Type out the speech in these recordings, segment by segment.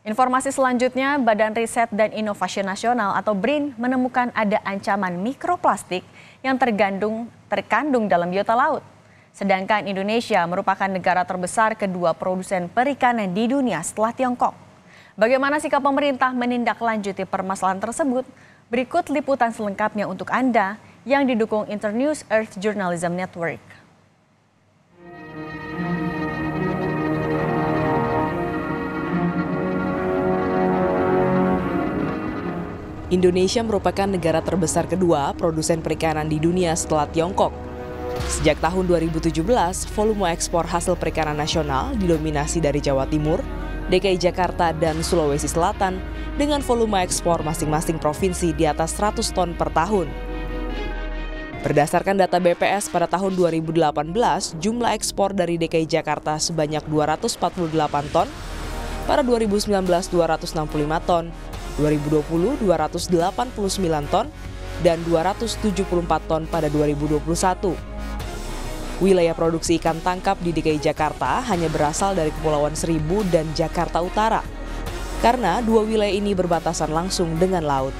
Informasi selanjutnya, Badan Riset dan Inovasi Nasional atau BRIN menemukan ada ancaman mikroplastik yang terkandung dalam biota laut. Sedangkan Indonesia merupakan negara terbesar kedua produsen perikanan di dunia setelah Tiongkok. Bagaimana sikap pemerintah menindaklanjuti permasalahan tersebut? Berikut liputan selengkapnya untuk Anda yang didukung Internews Earth Journalism Network. Indonesia merupakan negara terbesar kedua produsen perikanan di dunia setelah Tiongkok. Sejak tahun 2017, volume ekspor hasil perikanan nasional didominasi dari Jawa Timur, DKI Jakarta, dan Sulawesi Selatan dengan volume ekspor masing-masing provinsi di atas 100 ton per tahun. Berdasarkan data BPS pada tahun 2018, jumlah ekspor dari DKI Jakarta sebanyak 248 ton, pada 2019 265 ton, 2020 289 ton, dan 274 ton pada 2021. Wilayah produksi ikan tangkap di DKI Jakarta hanya berasal dari Kepulauan Seribu dan Jakarta Utara, karena dua wilayah ini berbatasan langsung dengan laut.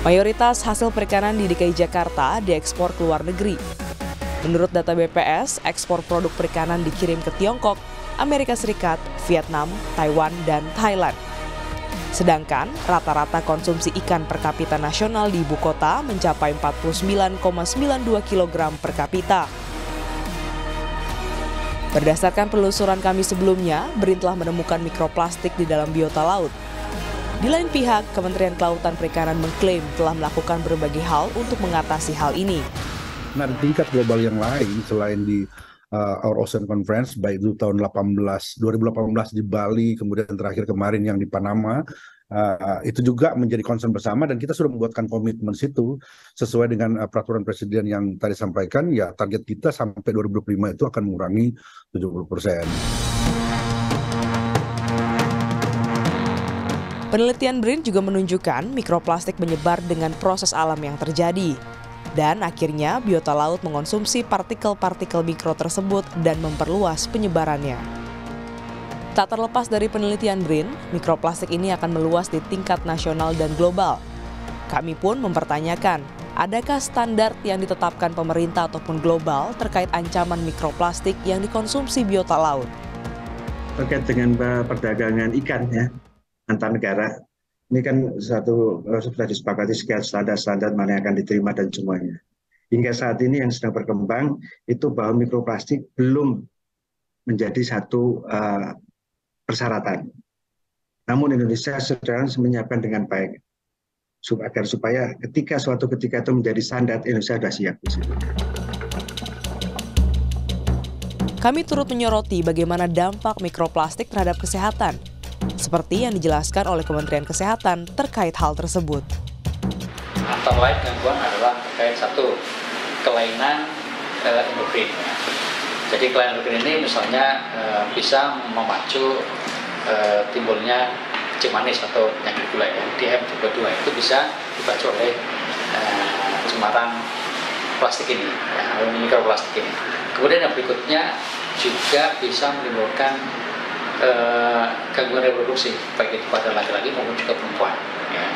Mayoritas hasil perikanan di DKI Jakarta diekspor ke luar negeri. Menurut data BPS, ekspor produk perikanan dikirim ke Tiongkok, Amerika Serikat, Vietnam, Taiwan, dan Thailand. Sedangkan rata-rata konsumsi ikan per kapita nasional di ibu kota mencapai 49,92 kg per kapita. Berdasarkan penelusuran kami sebelumnya, BRIN telah menemukan mikroplastik di dalam biota laut. Di lain pihak, Kementerian Kelautan Perikanan mengklaim telah melakukan berbagai hal untuk mengatasi hal ini. Nah, di tingkat global yang lain selain di Our Ocean Conference, baik itu tahun 2018 di Bali, kemudian terakhir kemarin yang di Panama, itu juga menjadi concern bersama dan kita sudah membuatkan komitmen situ sesuai dengan peraturan presiden yang tadi sampaikan, ya target kita sampai 2025 itu akan mengurangi 70%. Penelitian BRIN juga menunjukkan mikroplastik menyebar dengan proses alam yang terjadi. Dan akhirnya biota laut mengonsumsi partikel-partikel mikro tersebut dan memperluas penyebarannya. Tak terlepas dari penelitian BRIN, mikroplastik ini akan meluas di tingkat nasional dan global. Kami pun mempertanyakan, adakah standar yang ditetapkan pemerintah ataupun global terkait ancaman mikroplastik yang dikonsumsi biota laut? Terkait dengan perdagangan ikan ya, antar negara. Ini kan sudah disepakati sekian standar-standar mana yang akan diterima dan semuanya. Hingga saat ini yang sedang berkembang itu bahwa mikroplastik belum menjadi satu persyaratan. Namun Indonesia sedang menyiapkan dengan baik agar supaya suatu ketika itu menjadi standar, Indonesia sudah siap di situ. Kami turut menyoroti bagaimana dampak mikroplastik terhadap kesehatan, seperti yang dijelaskan oleh Kementerian Kesehatan terkait hal tersebut. Antara lain gangguan adalah terkait satu, kelainan endokrin. Jadi kelainan endokrin ini misalnya bisa memacu timbulnya kencing manis atau penyakit gula yang DM2 itu bisa dipacu oleh cemaran plastik ini, mikroplastik ini. Kemudian yang berikutnya juga bisa menimbulkan gangguan reproduksi baik itu pada laki-laki maupun juga perempuan. Ya.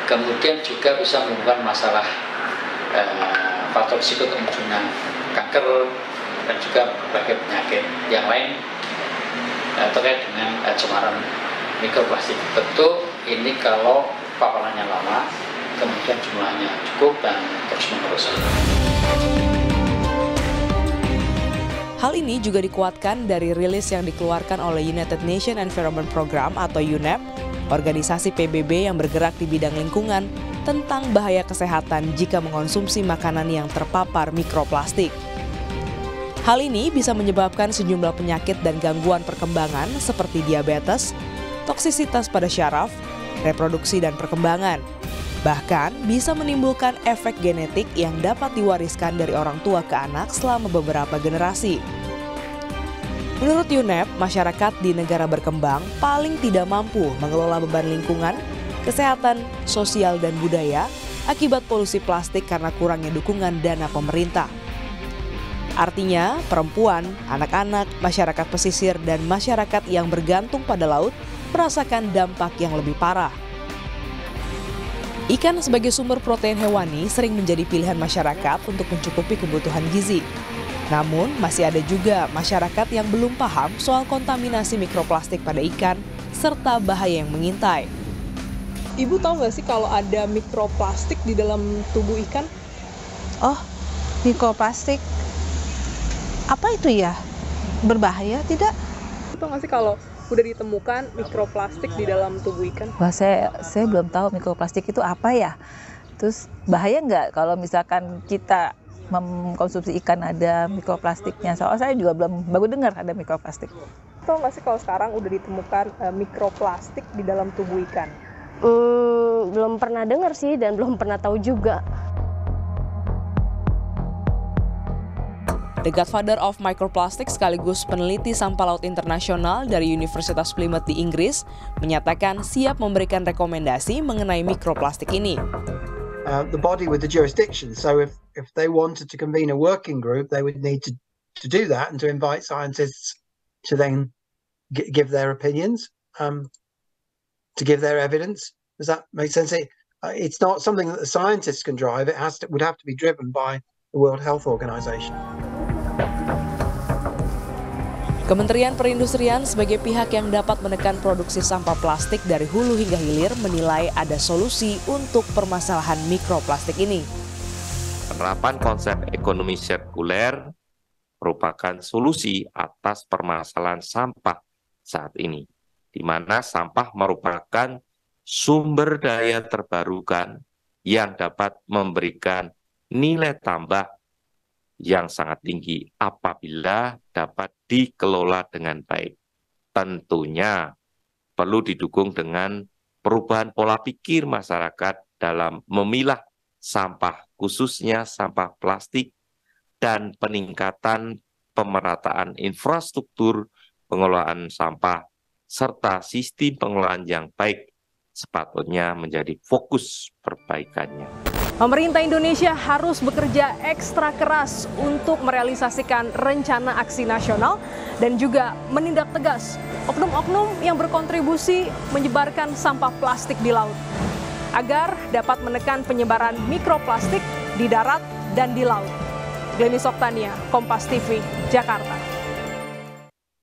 Kemudian juga bisa menimbulkan masalah faktor risiko kemunculan kanker dan juga berbagai penyakit yang lain terkait dengan cemaran mikroplastik. Tentu ini kalau paparannya lama, kemudian jumlahnya cukup dan terus-menerus. Hal ini juga dikuatkan dari rilis yang dikeluarkan oleh United Nations Environment Program atau UNEP, organisasi PBB yang bergerak di bidang lingkungan, tentang bahaya kesehatan jika mengonsumsi makanan yang terpapar mikroplastik. Hal ini bisa menyebabkan sejumlah penyakit dan gangguan perkembangan seperti diabetes, toksisitas pada syaraf, reproduksi dan perkembangan. Bahkan bisa menimbulkan efek genetik yang dapat diwariskan dari orang tua ke anak selama beberapa generasi. Menurut UNEP, masyarakat di negara berkembang paling tidak mampu mengelola beban lingkungan, kesehatan, sosial, dan budaya akibat polusi plastik karena kurangnya dukungan dana pemerintah. Artinya, perempuan, anak-anak, masyarakat pesisir, dan masyarakat yang bergantung pada laut merasakan dampak yang lebih parah. Ikan sebagai sumber protein hewani sering menjadi pilihan masyarakat untuk mencukupi kebutuhan gizi. Namun, masih ada juga masyarakat yang belum paham soal kontaminasi mikroplastik pada ikan serta bahaya yang mengintai. Ibu tahu nggak sih kalau ada mikroplastik di dalam tubuh ikan? Oh, mikroplastik. Apa itu ya? Berbahaya tidak? Tahu nggak sih kalau udah ditemukan mikroplastik di dalam tubuh ikan? Wah, saya belum tahu mikroplastik itu apa ya. Terus bahaya nggak kalau misalkan kita mengkonsumsi ikan ada mikroplastiknya? Soalnya saya juga baru dengar ada mikroplastik. Tahu nggak sih kalau sekarang udah ditemukan mikroplastik di dalam tubuh ikan? Belum pernah dengar sih dan belum pernah tahu juga. The Godfather of Microplastics sekaligus peneliti sampah laut internasional dari Universitas Plymouth di Inggris menyatakan siap memberikan rekomendasi mengenai mikroplastik ini. The body with the jurisdiction. So if they wanted to convene a working group, they would need to do that and to invite scientists to then give their opinions, to give their evidence. Does that make sense? It's not something that the scientists can drive. It would have to be driven by the World Health Organization. Kementerian Perindustrian sebagai pihak yang dapat menekan produksi sampah plastik dari hulu hingga hilir menilai ada solusi untuk permasalahan mikroplastik ini. Penerapan konsep ekonomi sirkuler merupakan solusi atas permasalahan sampah saat ini, di mana sampah merupakan sumber daya terbarukan yang dapat memberikan nilai tambah yang sangat tinggi apabila dapat dikelola dengan baik. Tentunya perlu didukung dengan perubahan pola pikir masyarakat dalam memilah sampah, khususnya sampah plastik, dan peningkatan pemerataan infrastruktur pengelolaan sampah, serta sistem pengelolaan yang baik sepatutnya menjadi fokus perbaikannya. Pemerintah Indonesia harus bekerja ekstra keras untuk merealisasikan rencana aksi nasional dan juga menindak tegas oknum-oknum yang berkontribusi menyebarkan sampah plastik di laut agar dapat menekan penyebaran mikroplastik di darat dan di laut. Glenis Oktania, Kompas TV, Jakarta.